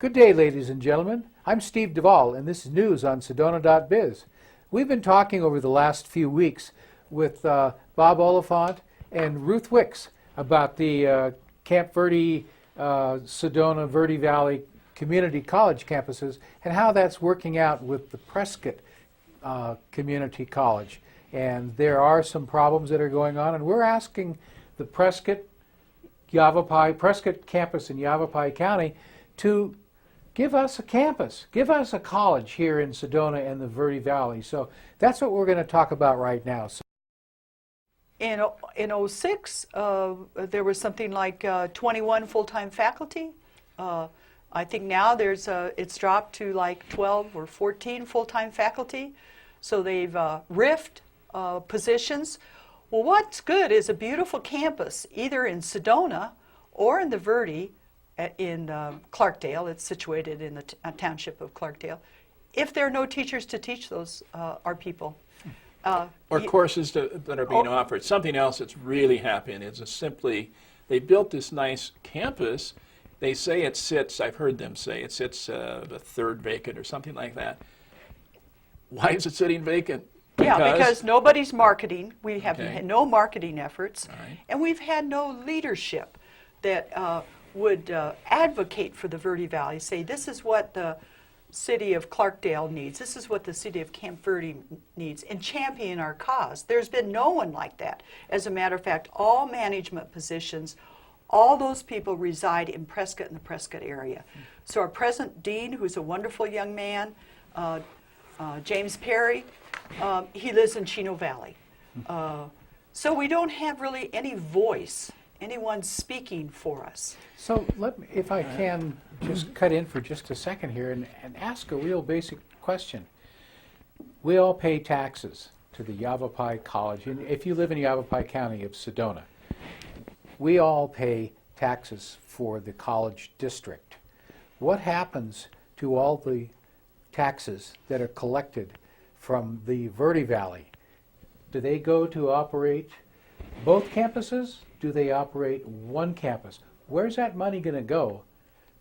Good day, ladies and gentlemen. I'm Steve Duvall, and this is news on Sedona.biz. We've been talking over the last few weeks with Bob Oliphant and Ruth Wicks about the Camp Verde, Sedona, Verde Valley Community College campuses and how that's working out with the Prescott Community College. And there are some problems that are going on, and we're asking the Prescott campus in Yavapai County to give us a campus, give us a college here in Sedona and the Verde Valley. So that's what we're going to talk about right now. So in 06, there was something like 21 full-time faculty. I think now it's dropped to like 12 or 14 full-time faculty. So they've riffed positions. Well, what's good is a beautiful campus, either in Sedona or in the Verde, in Clarkdale. It's situated in the township of Clarkdale. If there are no teachers to teach those our people. Or courses that are being offered. Something else that's really happening is they built this nice campus. They say it sits, I've heard them say, it sits the third vacant or something like that. Why is it sitting vacant? Because nobody's marketing. We have had no marketing efforts. Right. And we've had no leadership that would advocate for the Verde Valley, say this is what the city of Clarkdale needs, this is what the city of Camp Verde needs, and champion our cause. There's been no one like that. As a matter of fact, all management positions, all those people reside in Prescott and the Prescott area. So our present dean, who's a wonderful young man, James Perry, he lives in Chino Valley. So we don't have really any voice, anyone speaking for us. So let me, if I can, just cut in for just a second here and ask a real basic question. We all pay taxes to the Yavapai College. And if you live in Yavapai County of Sedona, we all pay taxes for the college district. What happens to all the taxes that are collected from the Verde Valley? Do they go to operate both campuses? Do they operate one campus? Where's that money going to go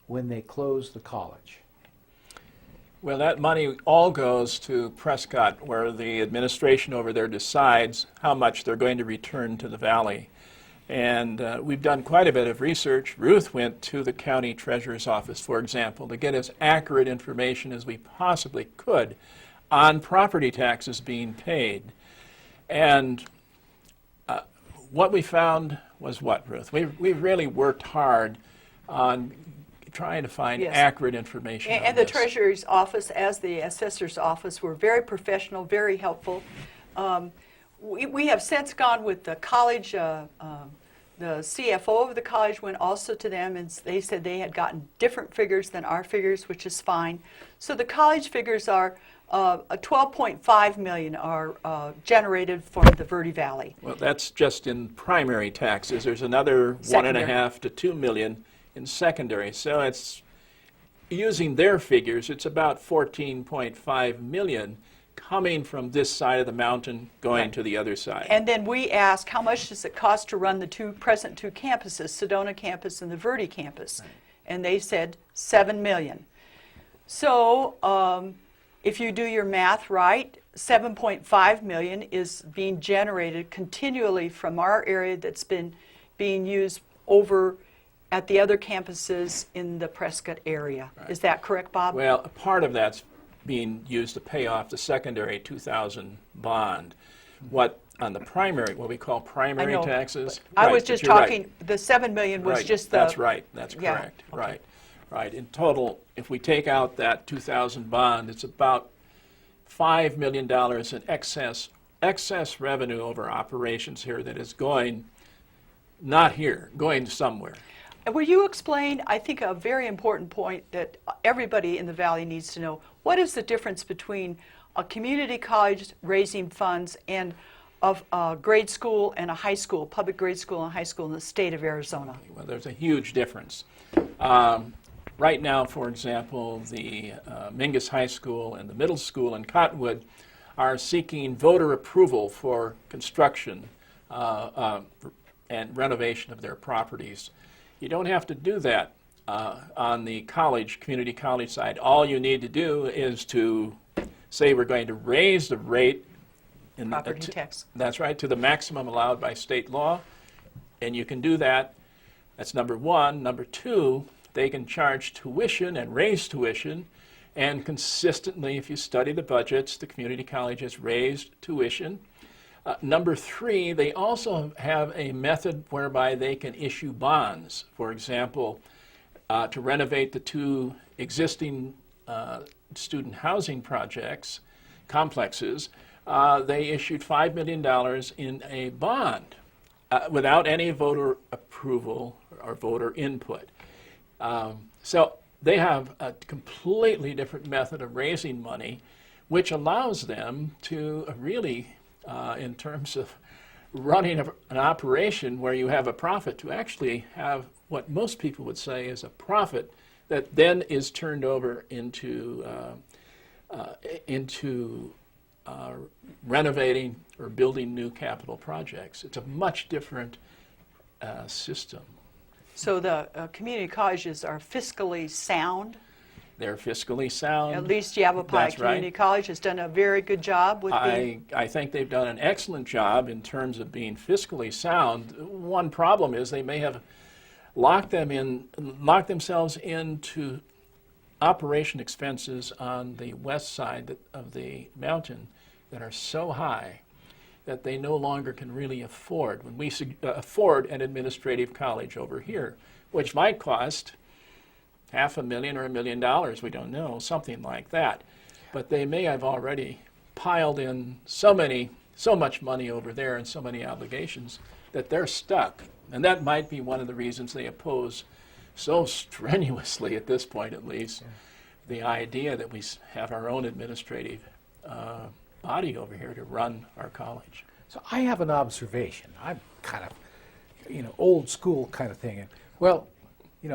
when they close the college? Well, that money all goes to Prescott, where the administration over there decides how much they're going to return to the valley. And we've done quite a bit of research. Ruth went to the county treasurer's office, for example, to get as accurate information as we possibly could on property taxes being paid. And what we found was what, Ruth? We've really worked hard on trying to find accurate information. And the treasurer's office, as the assessor's office, were very professional, very helpful. We have since gone with the college. The CFO of the college went also to them, and they said they had gotten different figures than our figures, which is fine. So the college figures are a 12.5 million are generated from the Verde Valley. Well, that's just in primary taxes. There's another Secondary. 1.5 to 2 million in secondary. So it's using their figures. It's about 14.5 million coming from this side of the mountain going to the other side. And then we asked, how much does it cost to run the present two campuses, Sedona campus and the Verde campus? Right. And they said 7 million. So if you do your math right, 7.5 million is being generated continually from our area that's been being used over at the other campuses in the Prescott area. Right. Is that correct, Bob? Well, a part of that's being used to pay off the secondary 2000 bond. What on the primary, what we call primary taxes? I was just talking, the 7 million was just the... That's right, that's correct, okay. Right. In total, if we take out that 2000 bond, it's about $5 million in excess revenue over operations here that is going, not here, going somewhere. Will you explain, I think, a very important point that everybody in the Valley needs to know? What is the difference between a community college raising funds and a grade school and a high school, public grade school and high school in the state of Arizona? Well, there's a huge difference. Right now, for example, the Mingus High School and the middle school in Cottonwood are seeking voter approval for construction and renovation of their properties. You don't have to do that on the college, community college side, all you need to do is to say we're going to raise the rate in Property tax. That's right, to the maximum allowed by state law, and you can do that. That's number one. Number two, they can charge tuition and raise tuition, and consistently, if you study the budgets, the community college has raised tuition. Number three, they also have a method whereby they can issue bonds. For example, to renovate the two existing student housing projects, complexes, they issued $5 million in a bond without any voter approval or voter input. So they have a completely different method of raising money, which allows them to really, in terms of running an operation where you have a profit, to actually have what most people would say is a profit that then is turned over into renovating or building new capital projects. It's a much different system. So the community colleges are fiscally sound. They're fiscally sound. At least Yavapai That's Community right. College has done a very good job with I think they've done an excellent job in terms of being fiscally sound. One problem is they may have locked themselves into operation expenses on the west side of the mountain that are so high that they no longer can really afford. When we afford an administrative college over here, which might cost $500,000 or $1 million, we don't know, something like that. But they may have already piled in so much money over there and so many obligations that they're stuck. And that might be one of the reasons they oppose so strenuously, at this point at least, the idea that we have our own administrative body over here to run our college. So I have an observation. I'm kind of, old school kind of thing. Well,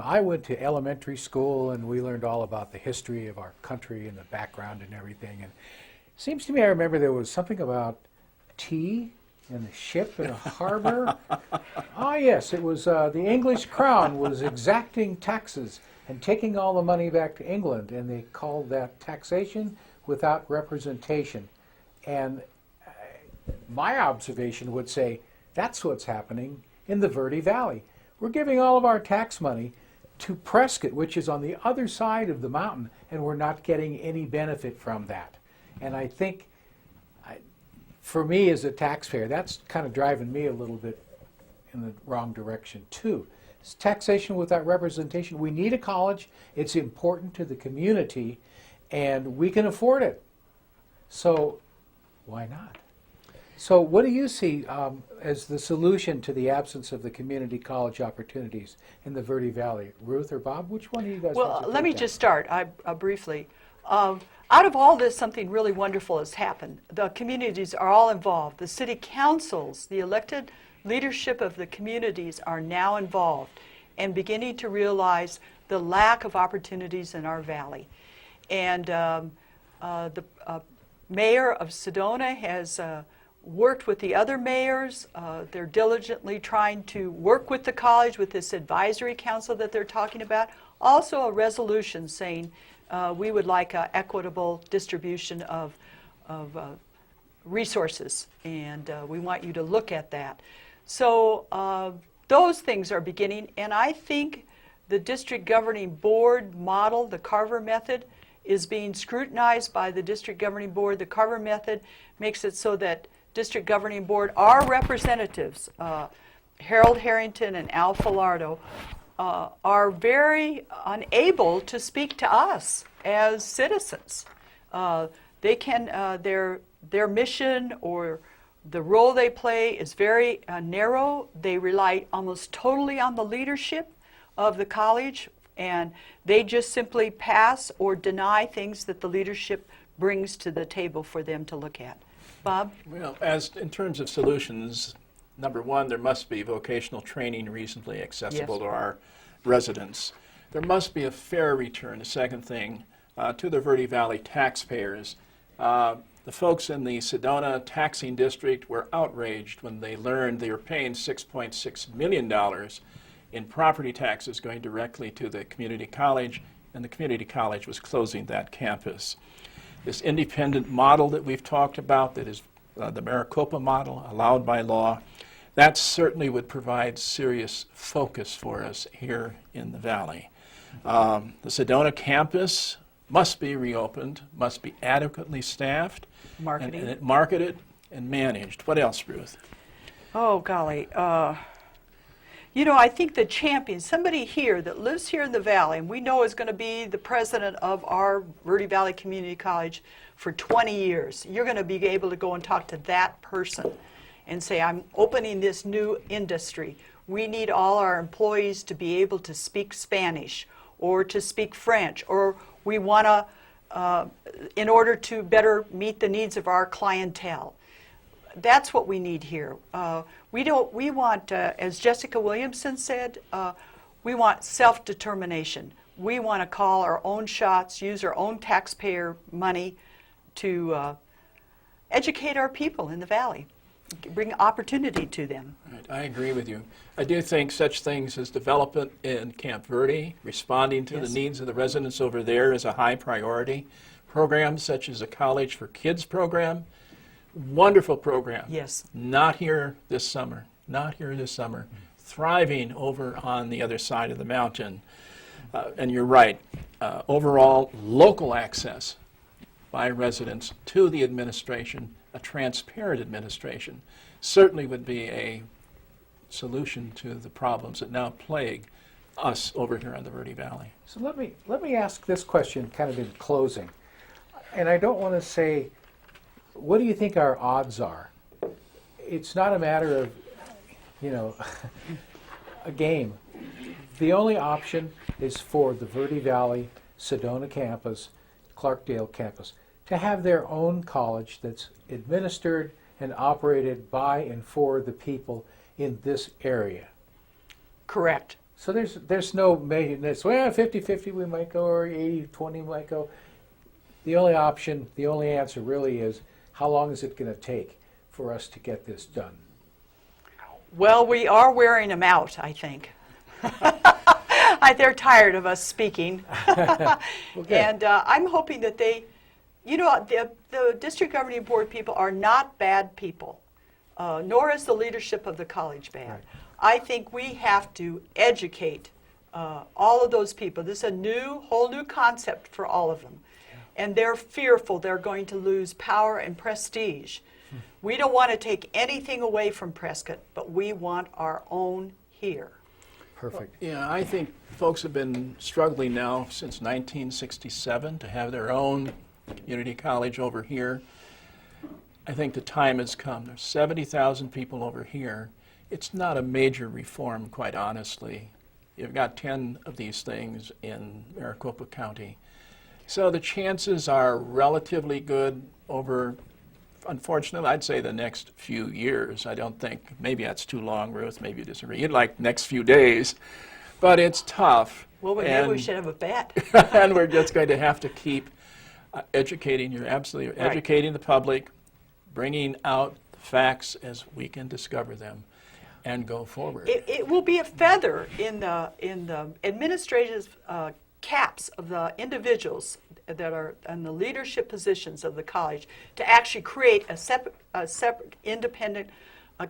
I went to elementary school and we learned all about the history of our country and the background and everything. And it seems to me I remember there was something about tea and the ship in a harbor. Ah, yes, it was the English crown was exacting taxes and taking all the money back to England, and they called that taxation without representation. And my observation would say that's what's happening in the Verde Valley. We're giving all of our tax money to Prescott, which is on the other side of the mountain, and we're not getting any benefit from that. And I think, for me as a taxpayer, that's kind of driving me a little bit in the wrong direction too. It's taxation without representation. We need a college. It's important to the community, and we can afford it. So why not? So what do you see as the solution to the absence of the community college opportunities in the Verde Valley? Ruth or Bob, which one of you guys Well, want to let me take that? just start briefly. Out of all this, something really wonderful has happened. The communities are all involved. The city councils, the elected leadership of the communities are now involved and beginning to realize the lack of opportunities in our valley. And the mayor of Sedona has worked with the other mayors. They're diligently trying to work with the college with this advisory council that they're talking about. Also a resolution saying we would like an equitable distribution of resources, and we want you to look at that. So those things are beginning, and I think the district governing board model, the Carver method, is being scrutinized by the district governing board. The Carver method makes it so that district governing board, our representatives, Harold Harrington and Al Filardo, are very unable to speak to us as citizens. They can, their mission or the role they play is very narrow. They rely almost totally on the leadership of the college, and they just simply pass or deny things that the leadership brings to the table for them to look at. Bob? Well, as in terms of solutions, number one, there must be vocational training reasonably accessible Yes. to our residents. There must be a fair return, the second thing, to the Verde Valley taxpayers. The folks in the Sedona taxing district were outraged when they learned they were paying $6.6 million in property taxes going directly to the community college, and the community college was closing that campus. This independent model that we've talked about, that is the Maricopa model, allowed by law, that certainly would provide serious focus for us here in the Valley. The Sedona campus must be reopened, must be adequately staffed, Marketing. and marketed and managed. What else, Ruth? Oh, golly. You know, I think the champion, somebody here that lives here in the Valley, and we know is going to be the president of our Verde Valley Community College for 20 years, you're going to be able to go and talk to that person and say, I'm opening this new industry. We need all our employees to be able to speak Spanish or to speak French, or we want to, in order to better meet the needs of our clientele. That's what we need here. We want, as Jessica Williamson said, we want self-determination. We want to call our own shots, use our own taxpayer money to educate our people in the Valley, bring opportunity to them. Right, I agree with you. I do think such things as development in Camp Verde, responding to Yes. the needs of the residents over there, is a high priority. Programs such as a College for Kids program, wonderful program. Yes. Not here this summer. Not here this summer. Thriving over on the other side of the mountain. And you're right. Overall, local access by residents to the administration, a transparent administration, certainly would be a solution to the problems that now plague us over here in the Verde Valley. So let me ask this question kind of in closing. And I don't want to say, what do you think our odds are? It's not a matter of, you know, a game. The only option is for the Verde Valley, Sedona campus, Clarkdale campus to have their own college that's administered and operated by and for the people in this area. Correct. So there's no making this, well, 50-50 we might go, or 80-20 we might go. The only option, the only answer really is, how long is it going to take for us to get this done? Well, we are wearing them out, I think. They're tired of us speaking. Well, good. And I'm hoping that they, you know, the district governing board people are not bad people, nor is the leadership of the college bad. Right. I think we have to educate all of those people. This is a whole new concept for all of them. And they're fearful they're going to lose power and prestige. We don't want to take anything away from Prescott, but we want our own here. Perfect. Yeah, I think folks have been struggling now since 1967 to have their own community college over here. I think the time has come. There's 70,000 people over here. It's not a major reform, quite honestly. You've got 10 of these things in Maricopa County. So the chances are relatively good over, unfortunately, I'd say the next few years. I don't think, maybe that's too long, Ruth, maybe you disagree. You'd like next few days, but it's tough. Well, maybe we should have a bet. And we're just going to have to keep educating, you're absolutely Right. educating the public, bringing out the facts as we can discover them, and go forward. It will be a feather in the administrative caps of the individuals that are in the leadership positions of the college to actually create a separate independent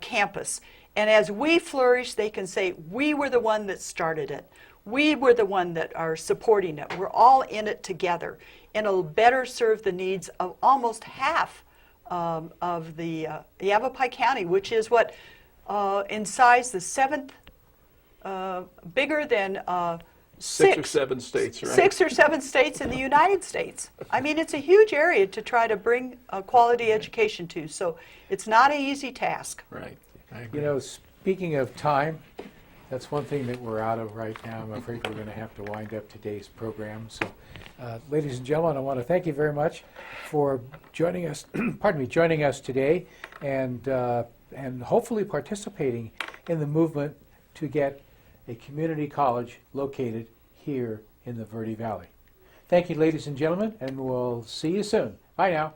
campus. And as we flourish, they can say, we were the one that started it. We were the one that are supporting it. We're all in it together. And it'll better serve the needs of almost half of the Yavapai County, which is what, in size, the seventh, bigger than Six or seven states, right? 6 or 7 states in the United States. I mean, it's a huge area to try to bring a quality education to. So it's not an easy task. Right. I agree. You know, speaking of time, that's one thing that we're out of right now. I'm afraid we're going to have to wind up today's program. So, ladies and gentlemen, I want to thank you very much for joining us. Pardon me, joining us today, and hopefully participating in the movement to get a community college located here in the Verde Valley. Thank you, ladies and gentlemen, and we'll see you soon. Bye now.